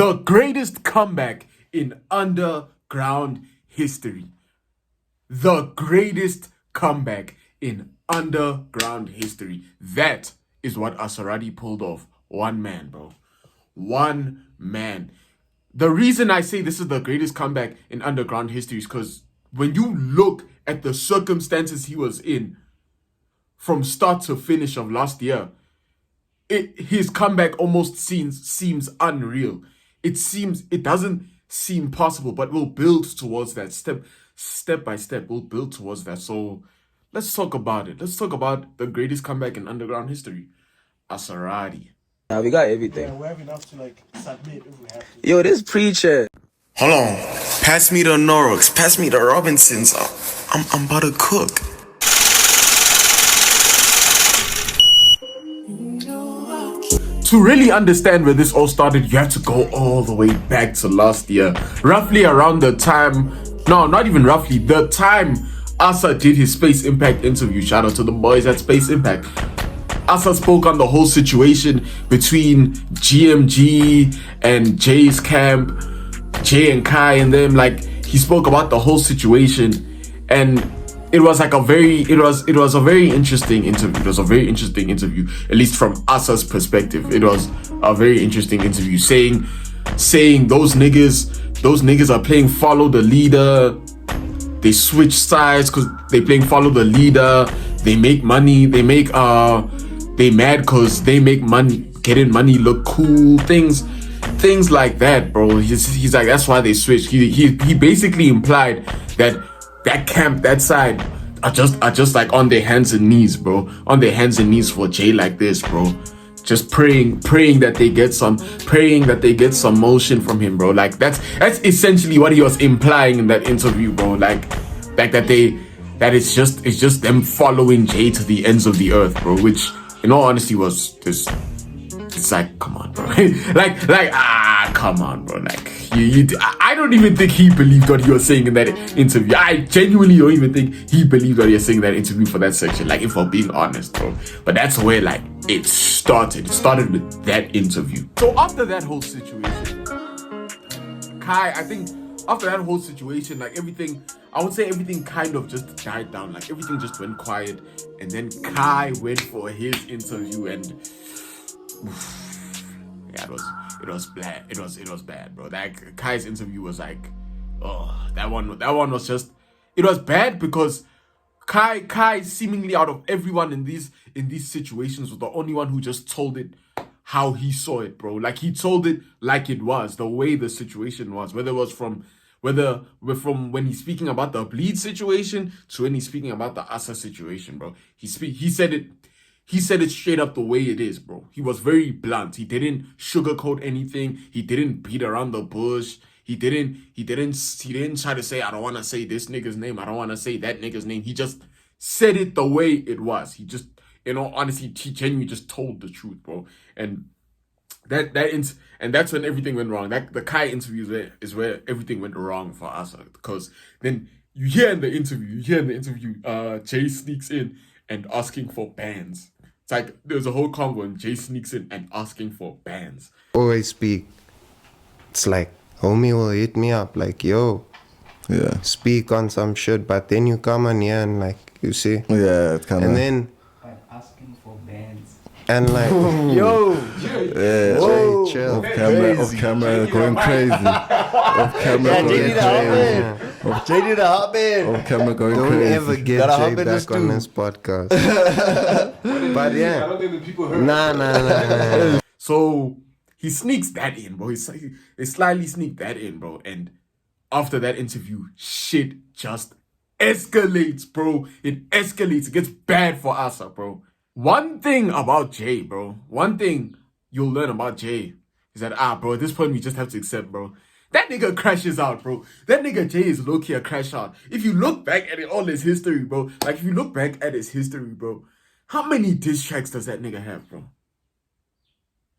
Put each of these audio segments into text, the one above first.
The greatest comeback in underground history. The greatest comeback in underground history. That is what Asaratii pulled off. One man, bro. One man. The reason I say this is the greatest comeback in underground history is because when you look at the circumstances he was in from start to finish of last year, his comeback almost seems unreal. It doesn't seem possible, but we'll build towards that step by step. We'll build towards that. So let's talk about it. Let's talk about the greatest comeback in underground history, Asaratii. Now we got everything. Yeah, we have enough to submit if we have to. Yo, this preacher. Hold on. Pass me the Norrocks. Pass me the Robinsons. I'm about to cook. To really understand where this all started, you have to go all the way back to last year. Roughly around the time, no, not even roughly, the time Asa did his Space Impact interview. Shout out to the boys at Space Impact. Asa spoke on the whole situation between GMG and Jay's camp, Jay and Kai and them. Like, he spoke about the whole situation, and it was like a very interesting interview. It was a very interesting interview, at least from Asa's perspective. It was a very interesting interview, saying those niggas are playing follow the leader. They switch sides because they playing follow the leader. They make money. They mad because they make money, getting money look cool. Things like that, bro. He's like, that's why they switched. He basically implied that camp, that side, are just like on their hands and knees, bro. On their hands and knees for Jay like this, bro. Just praying that they get some motion from him, bro. Like that's essentially what he was implying in that interview, bro. Like that it's just them following Jay to the ends of the earth, bro. Which, in all honesty, was this. It's like, come on, bro. Come on, bro. Like, I don't even think he believed what he was saying in that interview. I genuinely don't even think he believed what he was saying in that interview for that section. Like, if we're being honest, bro. But that's where, like, it started. It started with that interview. So after that whole situation, Kai, I think after that whole situation, like everything kind of just died down. Like, everything just went quiet. And then Kai went for his interview, and yeah, it was bad. It was bad, bro. That Kai's interview was like, oh, that one was just, it was bad because Kai seemingly out of everyone in these situations was the only one who just told it how he saw it, bro. Like, he told it like it was, the way the situation was, whether from when he's speaking about the bleed situation to when he's speaking about the Asa situation, bro. He said it straight up the way it is, bro. He was very blunt. He didn't sugarcoat anything. He didn't beat around the bush. He didn't try to say, I don't want to say this nigga's name. I don't want to say that nigga's name. He just said it the way it was. He just, you know, honestly, he genuinely just told the truth, bro. And that's when everything went wrong. That the Kai interview is where everything went wrong for us, because then you hear in the interview, Jay sneaks in and asking for bands. It's like there's a whole convo and Jay sneaks in and asking for bands. Always speak. It's like, homie will hit me up like, yo, yeah, speak on some shit, but then you come on here and like, you see, yeah, it's kind of, and then asking for bands and like, Yo! yeah, Jay, chill. off camera going crazy, off camera Yeah, going JD the hot crazy, man. JD the hot man. off camera going Don't crazy. ever get Gotta hop Jay in the back on stew. this podcast. But yeah, I don't think the people heard. nah. So he sneaks that in, bro. They slightly sneak that in, bro. And after that interview, shit just escalates, bro. It escalates. It gets bad for Asa, bro. One thing about Jay, bro. One thing you'll learn about Jay is that, bro, at this point, we just have to accept, bro. That nigga crashes out, bro. That nigga Jay is low-key a crash out. If you look back at all his history, bro. Like, if you look back at his history, bro. How many diss tracks does that nigga have, bro?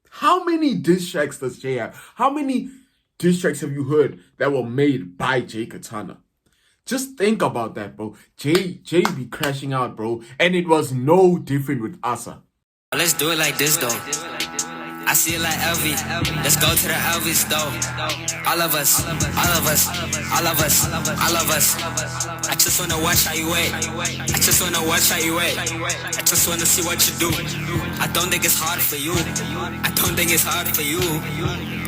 How many diss tracks does Jay have? How many diss tracks have you heard that were made by Jay Katana? Just think about that, bro. Jay be crashing out, bro. And it was no different with Asa. Let's do it like this though. I see it like Elvis. Let's go to the Elvis though. All of us, all of us, all of us, all of us. I just wanna watch how you wait. I just wanna watch how you wait. I just wanna see what you do. I don't think it's hard for you. I don't think it's hard for you.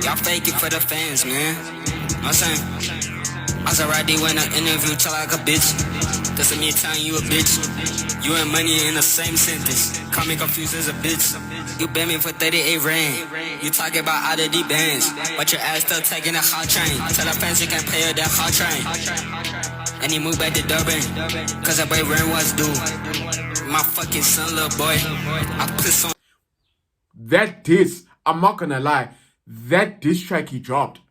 Y'all fake it for the fans, man. Know what I'm saying? Asaratii when I interview, tell like a bitch. Doesn't mean telling you a bitch. You and money in the same sentence. Call me confused as a bitch. You bet me for 38 rand. You talking about out of the bands, but your ass still taking a hot train. Tell the fans you can pay her that hot train. And he moved back to Durban, cause the boy rent was due. My fucking son, little boy. I put some. That diss, I'm not gonna lie, that diss track he dropped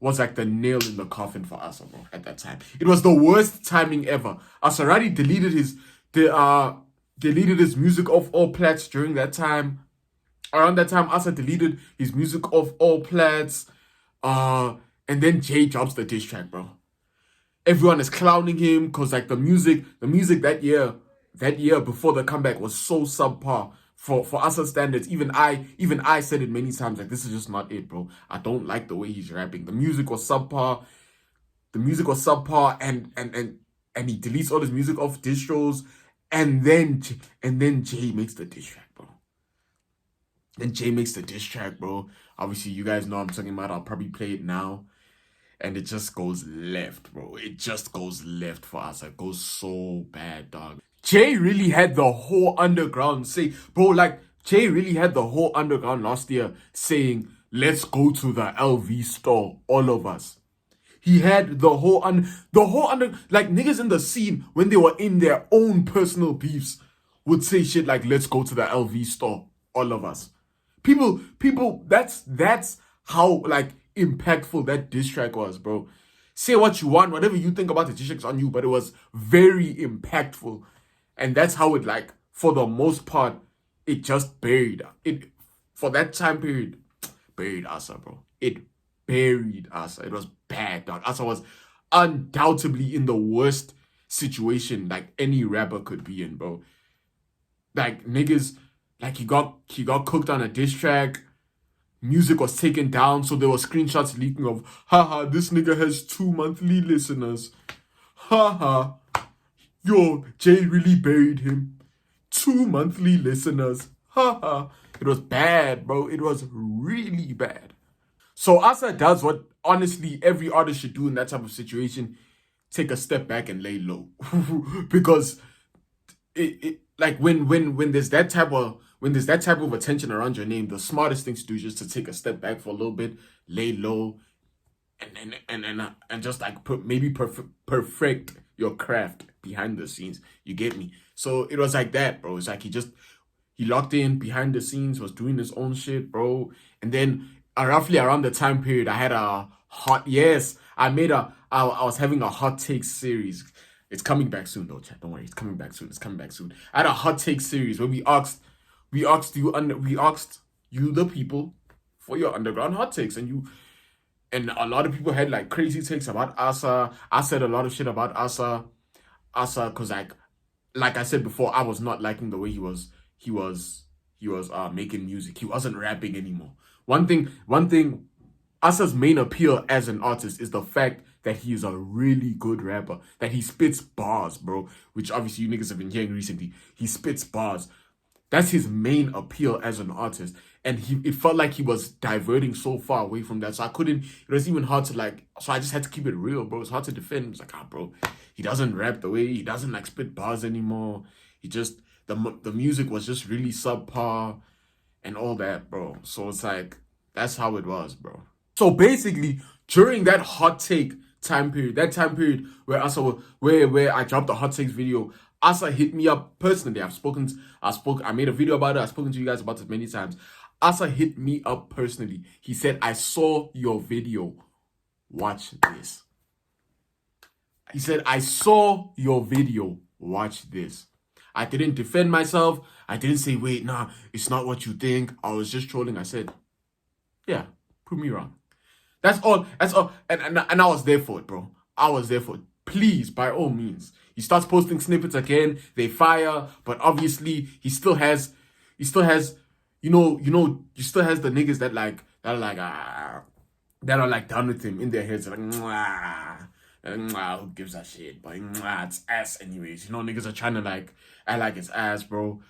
was like the nail in the coffin for us, bro, at that time. It was the worst timing ever. Asaratii deleted his music off all plats during that time. Around that time, Asa deleted his music off all plats. And then Jay drops the diss track, bro. Everyone is clowning him because like the music that year before the comeback was so subpar for Asa standards. Even I said it many times, like, this is just not it, bro. I don't like the way he's rapping. The music was subpar. And he deletes all his music off distros. And then Jay makes the diss track, bro. Obviously, you guys know what I'm talking about. I'll probably play it now. And it just goes left, bro. It just goes left for us. It goes so bad, dog. Jay really had the whole underground last year saying, let's go to the LV store, all of us. He had the whole like, niggas in the scene, when they were in their own personal beefs, would say shit like, let's go to the LV store, all of us. People, that's how, like, impactful that diss track was, bro. Say what you want, whatever you think about the diss tracks on you, but it was very impactful. And that's how it, like, for the most part, it just buried it. For that time period, buried Asa, bro. It buried Asa. It was bad, dog. Asa was undoubtedly in the worst situation like any rapper could be in, bro. Like, niggas, like, he got cooked on a diss track. Music was taken down, so there were screenshots leaking of, haha, this nigga has 2 monthly listeners. Haha. Yo, Jay really buried him. 2 monthly listeners. Haha. It was bad, bro. It was really bad. So Asa does what honestly every artist should do in that type of situation. Take a step back and lay low. Because it like when there's that type of attention around your name, the smartest thing to do is just to take a step back for a little bit, lay low, and just like perfect your craft behind the scenes. You get me? So it was like that, bro. It's like he locked in behind the scenes, was doing his own shit, bro. And then roughly around the time period, I had I was having a hot take series. It's coming back soon, though, chat. Don't worry, it's coming back soon. I had a hot take series where we asked you, the people, for your underground hot takes, and a lot of people had like crazy takes about Asa. I said a lot of shit about Asa, because like I said before, I was not liking the way he was making music. He wasn't rapping anymore. One thing, Asa's main appeal as an artist is the fact that he is a really good rapper, that he spits bars, bro, which obviously you niggas have been hearing recently. He spits bars. That's his main appeal as an artist. And it felt like he was diverting so far away from that. So it was even hard to so I just had to keep it real, bro. It's hard to defend. It's like, bro, he doesn't rap the way, he doesn't like spit bars anymore. He just, the music was just really subpar and all that, bro. So it's like, that's how it was, bro. So basically, during that hot take time period, where where I dropped the hot takes video, Asa hit me up personally. I made a video about it. I've spoken to you guys about it many times. Asa hit me up personally. He said, I saw your video. Watch this. He said, I saw your video. Watch this. I didn't defend myself. I didn't say, wait, nah, it's not what you think. I was just trolling. I said, yeah, prove me wrong. That's all. And I was there for it, bro. I was there for it. Please, by all means. He starts posting snippets again. They fire. But obviously, he still has you still has the niggas that are like done with him in their heads, like who gives a shit, but it's ass anyways. Niggas are trying to like act like it's ass, bro.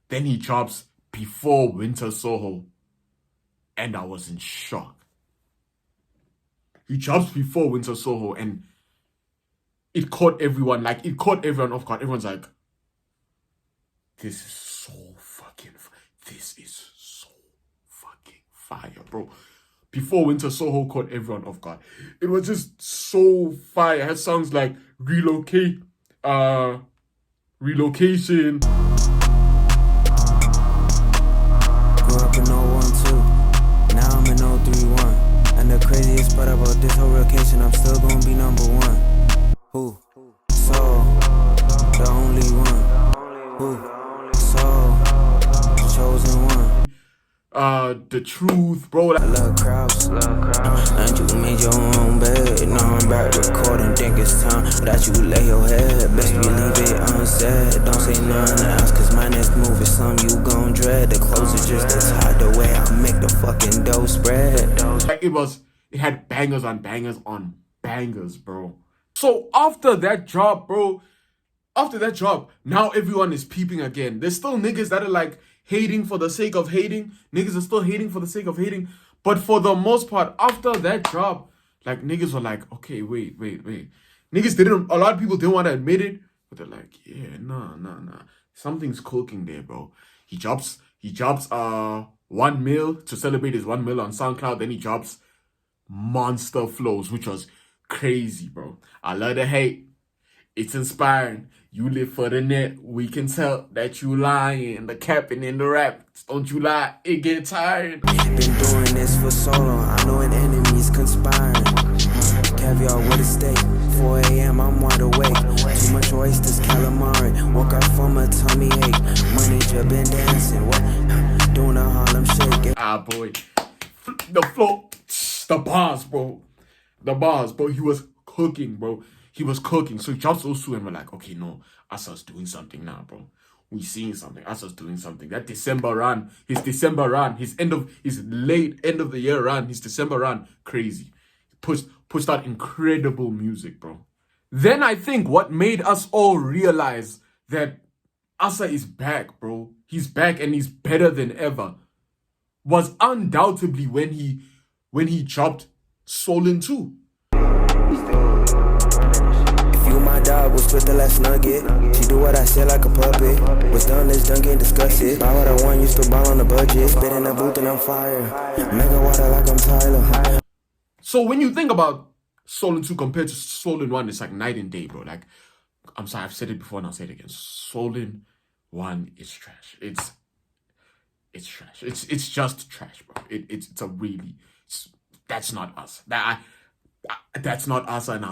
Then he drops Before Winter Soho, and I was in shock. He drops Before Winter Soho, and it caught everyone off guard. Everyone's like, this is so fucking fire, bro. Before Winter Soho caught everyone off guard. It was just so fire. It had songs like Relocation. Grew up in 012, now I'm in 031. And the craziest part about this whole location, I'm still gonna be number one. Who? So, the only one. Who? So, the chosen one. The Truth, bro. I love crowds. And you made your own bed. Now I'm back recording, think it's time that you lay your head. Best believe it unsaid. Don't say nothing else, cause my next move is something you gon' dread. The clothes are just as hot the way I make the fucking dough spread. Like it had bangers on bangers on bangers, bro. So after that drop, now everyone is peeping again. There's still niggas that are like hating for the sake of hating. Niggas are still hating for the sake of hating. But for the most part, after that drop, like niggas were like, okay, wait. A lot of people didn't want to admit it, but they're like, yeah, nah. Something's cooking there, bro. He drops 1 mil to celebrate his 1 mil on SoundCloud. Then he drops Monster Flows, which was crazy, bro. I love the hate. It's inspiring. You live for the net. We can tell that you lying. The capping in the rap. Don't you lie. It get tired. Been doing this for so long. I know an enemy's conspiring. Caviar with a steak. 4 a.m. I'm wide awake. Too much oysters, calamari. Woke up from a tummy ache. Money just been dancing. What? Doing a Harlem shake. Ah, boy. The flow. The bars, bro. He was cooking, bro. He was cooking. So he drops Osu and we're like, okay, no, Asa's doing something now, bro. We seeing something. Asa's doing something. That December run, his late end of the year run, his December run, crazy. Pushed out incredible music, bro. Then I think what made us all realize that Asa is back, bro. He's back and he's better than ever. Was undoubtedly when he dropped Solin 2. You my dog was with the last nugget. She do what I said like a puppet. Was done, let's done, get disgusted. Buy what I want, used to ball on the budget. Spit in the booth and I'm fire. Mega water like I'm Tyler. So when you think about Solin 2 compared to Solin 1, it's like night and day, bro. Like, I'm sorry, I've said it before and I'll say it again. Solin 1 is trash. It's trash. It's just trash, bro. That's not us. That's not us, and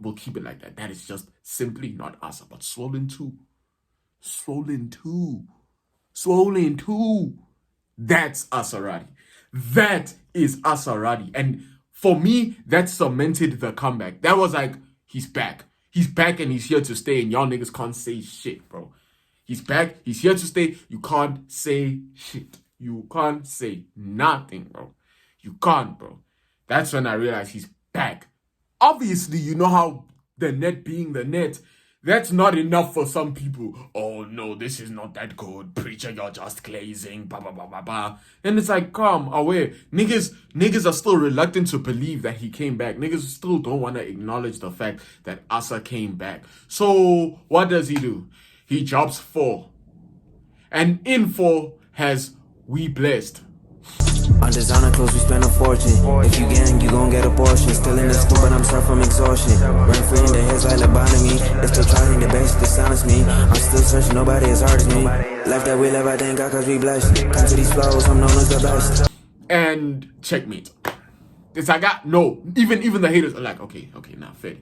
we'll keep it like that. That is just simply not us. But Swollen 2, that's Asaratii. That is Asaratii. And for me, that cemented the comeback. That was like, he's back. He's back and he's here to stay, and y'all niggas can't say shit, bro. He's back. He's here to stay. You can't say shit. You can't say nothing, bro. You can't, bro. That's when I realized he's back. Obviously, you know how the net being the net, that's not enough for some people. Oh no, this is not that good. Preacher, you're just glazing. Bah, bah, bah, bah, bah. And it's like, come away. Niggas are still reluctant to believe that he came back. Niggas still don't want to acknowledge the fact that Asa came back. So what does he do? He drops 4. And in 4 has We Blessed. On designer clothes, we spend a fortune. If you gang, you gon' get a portion. Still in the school, but I'm sorry from exhaustion. Run free in the heads like lobotomy. They still trying the best to silence me. I'm still searching, nobody as hard as me. Life that we live, I thank God, cause we blessed. Come to these flows, I'm known as the best. And checkmate. It's like, no. Even the haters are like, okay, nah, fair.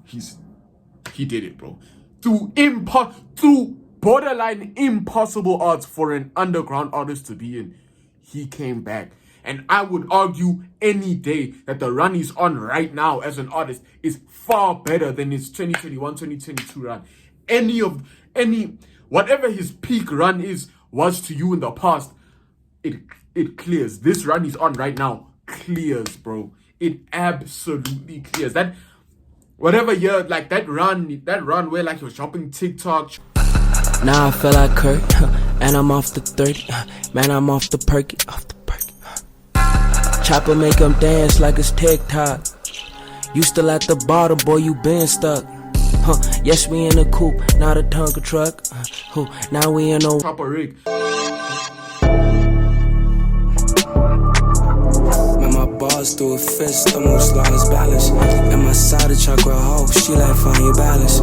He did it, bro. Through borderline impossible odds for an underground artist to be in. He came back. And I would argue any day that the run he's on right now as an artist is far better than his 2021, 2022 run. Whatever his peak run was to you in the past, it clears. This run he's on right now clears, bro. It absolutely clears. That whatever year, like that run where like he was shopping TikTok. Now I feel like Kurt, and I'm off the 30. Man, I'm off the perky. Chopper make them dance like it's TikTok. You still at the bottom, boy, you been stuck. Yes, we in a coupe, not a Tonka truck. Now we in a Proper rig. Man, my balls through a fist, almost lost balance. And my side of chocolate hoe, she like find your balance.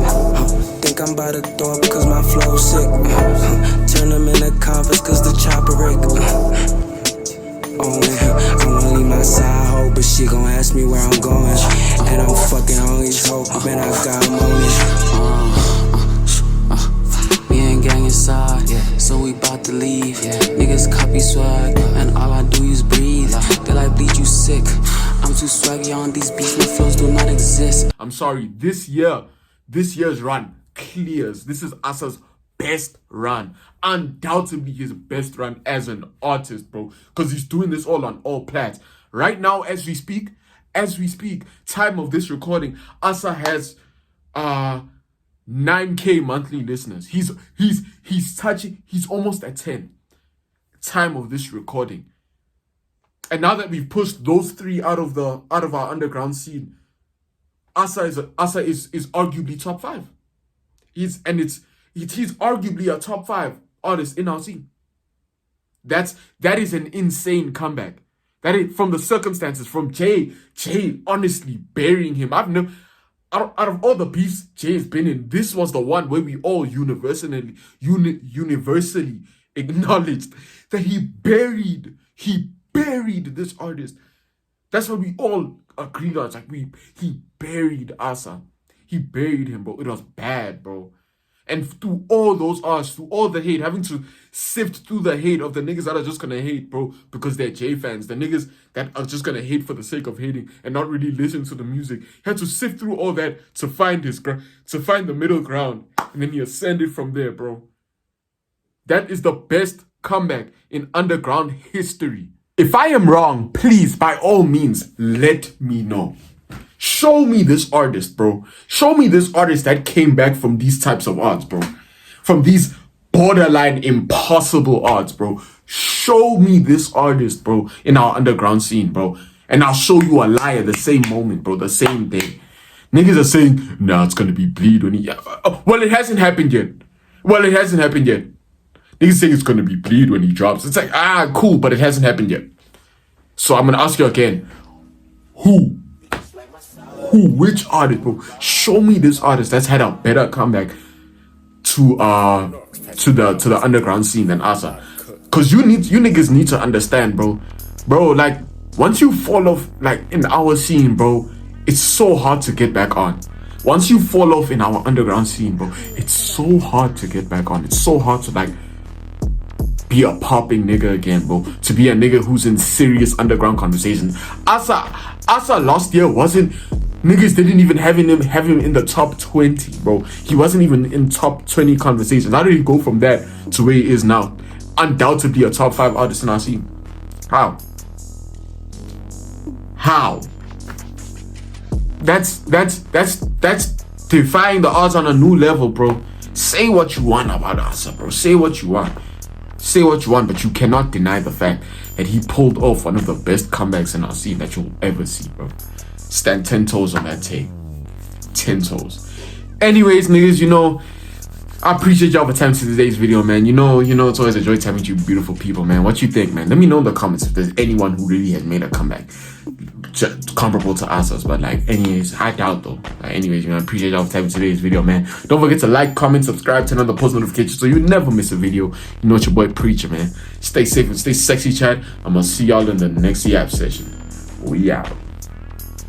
Think I'm about to throw up cause my flow sick. Turn them in a conference cause the chopper rig. Oh man, I wanna leave my side hoe, but she gon' ask me where I'm going. And I'm fucking on these hoes, man, I got them on it. We ain't gang inside, so we bout to leave. Niggas copy swag, and all I do is breathe. They like bleed you sick. I'm too swaggy on these beats, my flows do not exist. I'm sorry, this year's run clears. This is Asa's best run. Undoubtedly his best run as an artist, bro. Because he's doing this all on all plats. Right now, as we speak, time of this recording, Asa has 9K monthly listeners. He's almost at 10. Time of this recording. And now that we've pushed those three out of our underground scene, Asa is arguably top 5. He's arguably a top 5 artist in our scene. That is an insane comeback. That is from the circumstances, from Jay honestly burying him. I've never, out of all the beefs Jay's been in, this was the one where we all universally acknowledged that he buried this artist. That's what we all agreed on. It's like he buried Asa. He buried him, bro. It was bad, bro. And through all those arts, through all the hate, having to sift through the hate of the niggas that are just gonna hate, bro, because they're J fans, the niggas that are just gonna hate for the sake of hating and not really listen to the music. He had to sift through all that to find the middle ground, and then he ascended from there, bro. That is the best comeback in underground history. If I am wrong, please, by all means, let me know. Show me this artist, bro. Show me this artist that came back from these types of odds, bro. From these borderline impossible odds, bro. Show me this artist, bro, in our underground scene, bro. And I'll show you a liar the same moment, bro, the same day. Niggas are saying, nah, it's gonna be Bleed when he... Well, it hasn't happened yet. Niggas saying it's gonna be Bleed when he drops. It's like, cool, but it hasn't happened yet. So I'm gonna ask you again. Which artist, bro? Show me this artist that's had a better comeback to the underground scene than Asa. Cause you niggas need to understand, bro. Bro, like once you fall off like in our scene, bro, it's so hard to get back on. Once you fall off in our underground scene, bro, it's so hard to get back on. It's so hard to like be a popping nigga again, bro. To be a nigga who's in serious underground conversations. Asa last year wasn't... Niggas didn't even have him in the top 20, bro. He wasn't even in top 20 conversations. How did he go from that to where he is now? Undoubtedly a top 5 artist in our scene. How? That's defying the odds on a new level, bro. Say what you want about Asa, bro. Say what you want, but you cannot deny the fact that he pulled off one of the best comebacks in our scene that you'll ever see, bro. Stand 10 toes on that tape. 10 toes. Anyways, niggas, you know, I appreciate y'all for time to today's video, man. You know, it's always a joy talking to you beautiful people, man. What you think, man? Let me know in the comments if there's anyone who really has made a comeback comparable to Asa's, but like, anyways, I doubt though. Anyways, you know, I appreciate y'all for time today's video, man. Don't forget to like, comment, subscribe, turn on the post notifications so you never miss a video. You know it's your boy Preacher, man. Stay safe and stay sexy, chat. I'm gonna see y'all in the next Yap session. We out.